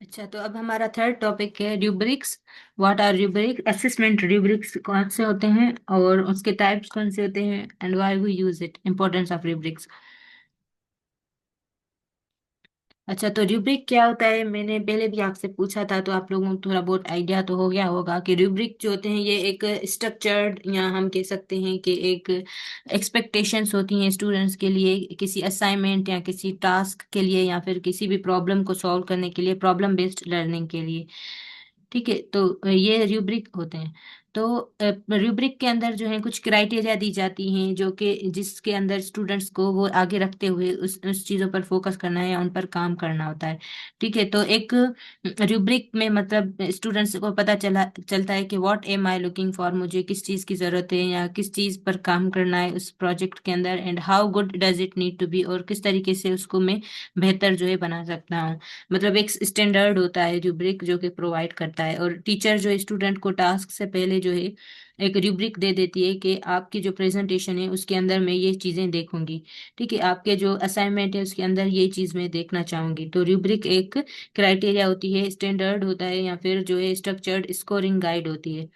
अच्छा, तो अब हमारा थर्ड टॉपिक है rubrics. What are rubric? Assessment rubrics कौन से होते हैं और उसके टाइप्स कौन से होते हैं and why we use it, importance of rubrics. अच्छा, तो रूब्रिक क्या होता है? मैंने पहले भी आपसे पूछा था, तो आप लोगों को थोड़ा बहुत आइडिया तो हो गया होगा कि रूब्रिक जो होते हैं ये एक स्ट्रक्चर्ड, या हम कह सकते हैं कि एक एक्सपेक्टेशंस होती हैं स्टूडेंट्स के लिए, किसी असाइनमेंट या किसी टास्क के लिए, या फिर किसी भी प्रॉब्लम को सॉल्व करने के लिए, प्रॉब्लम बेस्ड लर्निंग के लिए। ठीक है, तो ये रूब्रिक होते हैं। तो रूब्रिक के अंदर जो है कुछ क्राइटेरिया दी जाती हैं, जो कि जिसके अंदर स्टूडेंट्स को वो आगे रखते हुए उस चीज़ों पर फोकस करना है या उन पर काम करना होता है। ठीक है, तो एक रूब्रिक में मतलब स्टूडेंट्स को पता चलता है कि what am I looking for, मुझे किस चीज़ की ज़रूरत है या किस चीज़ पर काम करना है उस प्रोजेक्ट के अंदर, and how good does it need to be, और किस तरीके से उसको मैं बेहतर जो है बना सकता हूँ। मतलब एक स्टैंडर्ड होता है रूब्रिक जो कि प्रोवाइड करता है, और टीचर जो स्टूडेंट को टास्क से पहले जो है एक रूब्रिक दे देती है कि आपकी जो प्रेजेंटेशन है उसके अंदर मैं ये चीज़ें देखूंगी। ठीक है, आपके जो असाइनमेंट है उसके अंदर ये चीज़ मैं देखना चाहूंगी। तो रूब्रिक एक क्राइटेरिया होती है, स्टैंडर्ड होता है, या फिर जो है स्ट्रक्चर्ड स्कोरिंग गाइड होती है।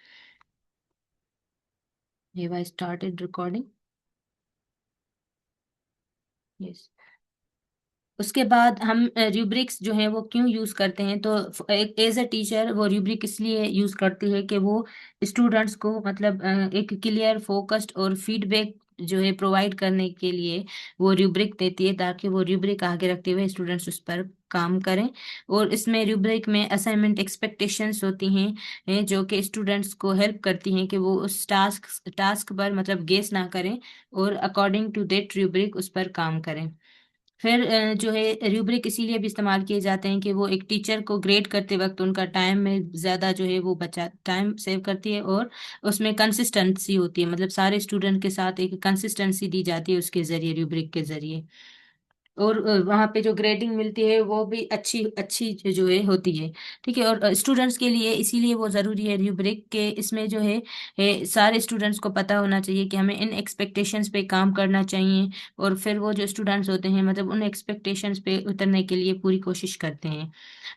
Have I started recording? Yes. उसके बाद हम रूब्रिक्स जो है वो क्यों यूज करते हैं, तो एक एज अ टीचर वो रूब्रिक इसलिए यूज करती है कि वो स्टूडेंट्स को मतलब एक क्लियर फोकस्ड और फीडबैक जो है प्रोवाइड करने के लिए वो रूब्रिक देती है, ताकि वो रूब्रिक आगे रखते हुए स्टूडेंट्स उस पर काम करें। और इसमें रूब्रिक में असाइनमेंट एक्सपेक्टेशंस होती हैं, जो कि स्टूडेंट्स को हेल्प करती हैं कि वो उस टास्क टास्क पर मतलब गेस ना करें, और अकॉर्डिंग टू दैट रूब्रिक उस पर काम करें। फिर जो है रूब्रिक इसीलिए भी इस्तेमाल किए जाते हैं कि वो एक टीचर को ग्रेड करते वक्त उनका टाइम में ज़्यादा जो है वो बचा टाइम सेव करती है, और उसमें कंसिस्टेंसी होती है, मतलब सारे स्टूडेंट के साथ एक कंसिस्टेंसी दी जाती है उसके जरिए, रूब्रिक के जरिए। और वहाँ पे जो ग्रेडिंग मिलती है वो भी अच्छी अच्छी जो है होती है। ठीक है, और स्टूडेंट्स के लिए इसीलिए वो ज़रूरी है रूब्रिक के, इसमें जो है सारे स्टूडेंट्स को पता होना चाहिए कि हमें इन एक्सपेक्टेशंस पे काम करना चाहिए, और फिर वो जो स्टूडेंट्स होते हैं मतलब उन एक्सपेक्टेशंस पे उतरने के लिए पूरी कोशिश करते हैं।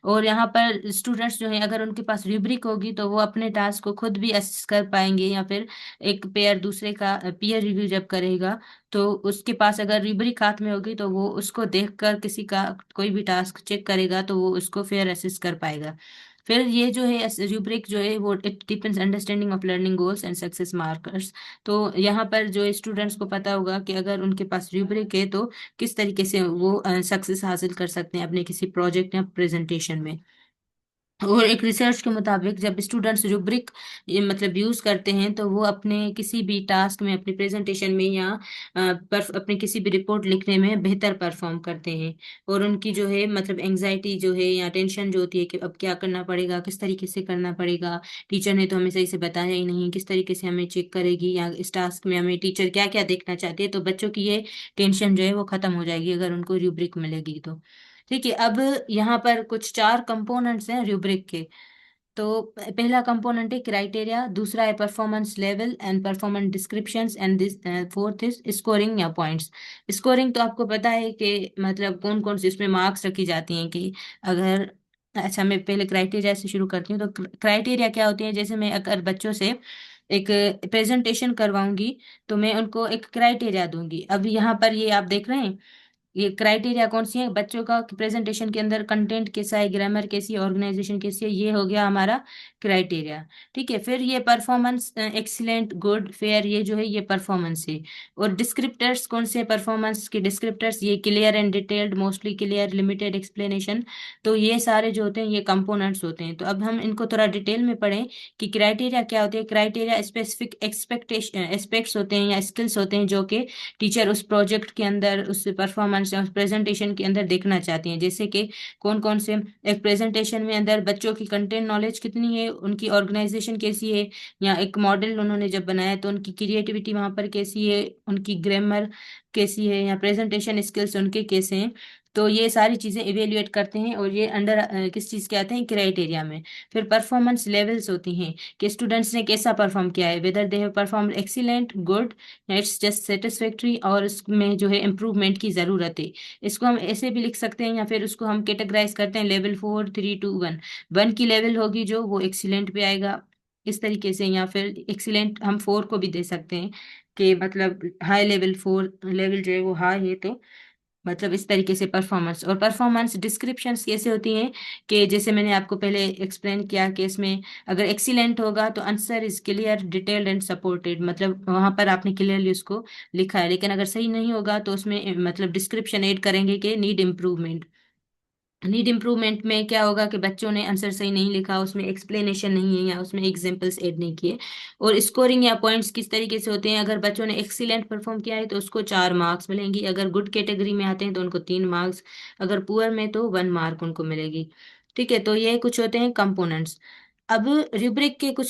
और यहाँ पर स्टूडेंट्स जो हैं अगर उनके पास रूब्रिक होगी तो वो अपने टास्क को खुद भी असेस कर पाएंगे, या फिर एक पेयर दूसरे का पीयर रिव्यू जब करेगा, तो उसके पास अगर रूब्रिक हाथ में होगी तो वो उसको देखकर किसी का कोई भी टास्क चेक करेगा तो वो उसको फेयर असेस कर पाएगा। फिर ये जो है रूब्रिक जो है वो it depends understanding of learning goals and success markers. तो यहाँ पर जो स्टूडेंट्स को पता होगा कि अगर उनके पास रूब्रिक है तो किस तरीके से वो सक्सेस हासिल कर सकते हैं अपने किसी प्रोजेक्ट या प्रेजेंटेशन में। और एक रिसर्च के मुताबिक जब स्टूडेंट्स रूब्रिक ये मतलब यूज करते हैं तो वो अपने किसी भी टास्क में, अपनी प्रेजेंटेशन में, या अपनी किसी भी रिपोर्ट लिखने में बेहतर परफॉर्म करते हैं। और उनकी जो है मतलब एंजाइटी जो है या टेंशन जो होती है कि अब क्या करना पड़ेगा, किस तरीके से करना पड़ेगा, टीचर ने तो हमें सही से बताया ही नहीं, किस तरीके से हमें चेक करेगी, या इस टास्क में हमें टीचर क्या क्या देखना चाहती है, तो बच्चों की ये टेंशन जो है वो खत्म हो जाएगी अगर उनको रूब्रिक मिलेगी तो। ठीक है, अब यहाँ पर कुछ चार कंपोनेंट्स हैं रूब्रिक के। तो पहला कंपोनेंट है क्राइटेरिया, दूसरा है performance level and performance descriptions, and this fourth is scoring या पॉइंट्स। स्कोरिंग तो आपको पता है कि मतलब कौन कौन सी इसमें मार्क्स रखी जाती हैं कि अगर, अच्छा मैं पहले क्राइटेरिया से शुरू करती हूँ। तो क्राइटेरिया क्या होती है, जैसे मैं अगर बच्चों से एक प्रेजेंटेशन करवाऊंगी तो मैं उनको एक क्राइटेरिया दूंगी। अब यहाँ पर ये आप देख रहे हैं, ये क्राइटेरिया कौन सी है बच्चों का, प्रेजेंटेशन के अंदर कंटेंट कैसा है, ग्रामर कैसी है, ऑर्गेनाइजेशन कैसी है, ये हो गया हमारा क्राइटेरिया। ठीक है, फिर ये परफॉर्मेंस एक्सीलेंट, गुड, फेयर, ये जो है ये परफॉर्मेंस है। और डिस्क्रिप्टर्स कौन से परफॉर्मेंस के डिस्क्रिप्टर्स, ये clear and detailed, mostly clear, limited explanation. तो ये सारे जो होते हैं ये कंपोनेंट्स होते हैं। तो अब हम इनको थोड़ा डिटेल में पढ़ें कि क्राइटेरिया क्या होते हैं। क्राइटेरिया स्पेसिफिक एक्सपेक्टेशन एस्पेक्ट्स होते हैं या स्किल्स होते हैं जो कि टीचर उस प्रोजेक्ट के अंदर, उस परफॉर्मेंस या उस प्रेजेंटेशन के अंदर देखना चाहती हैं। जैसे कि कौन कौन से, एक प्रेजेंटेशन में अंदर बच्चों की कंटेंट नॉलेज कितनी है, उनकी ऑर्गेनाइजेशन कैसी है, या एक मॉडल उन्होंने जब बनाया तो उनकी क्रिएटिविटी वहां पर कैसी है, उनकी ग्रामर कैसी है, या प्रेजेंटेशन स्किल्स उनके कैसे हैं। तो ये सारी चीजें इवेल्युएट करते हैं, और ये अंडर किस चीज के आते हैं, क्राइटेरिया में। फिर परफॉर्मेंस लेवल्स होती हैं कि स्टूडेंट्स ने कैसा परफॉर्म किया है, whether they have perform excellent, good, it's just satisfactory, और उसमें जो है इम्प्रूवमेंट की जरूरत है। इसको हम ऐसे भी लिख सकते हैं, या फिर उसको हम कैटेगराइज करते हैं लेवल 4, 3, 2, 1। 1 की लेवल होगी जो, वो एक्सीलेंट पे आएगा इस तरीके से, या फिर एक्सीलेंट हम 4 को भी दे सकते हैं कि मतलब हाई लेवल, 4 लेवल जो है वो हाई है, तो मतलब इस तरीके से परफॉर्मेंस। और परफॉर्मेंस डिस्क्रिप्शंस कैसे होती हैं कि जैसे मैंने आपको पहले एक्सप्लेन किया कि इसमें अगर एक्सीलेंट होगा तो answer is clear, detailed and supported, मतलब वहां पर आपने क्लियरली उसको लिखा है। लेकिन अगर सही नहीं होगा तो उसमें मतलब डिस्क्रिप्शन ऐड करेंगे कि नीड इम्प्रूवमेंट। नीड इम्प्रूवमेंट में क्या होगा कि बच्चों ने आंसर सही नहीं लिखा, उसमें एक्सप्लेनेशन नहीं है, या उसमें एग्जांपल्स ऐड नहीं किए। और स्कोरिंग या पॉइंट्स किस तरीके से होते हैं, अगर बच्चों ने एक्सीलेंट परफॉर्म किया है तो उसको 4 मार्क्स मिलेंगी, अगर गुड कैटेगरी में आते हैं तो उनको 3 मार्क्स, अगर पुअर में तो 1 मार्क उनको मिलेगी। ठीक है, तो ये कुछ होते हैं कंपोनेंट्स। अब रूब्रिक के कुछ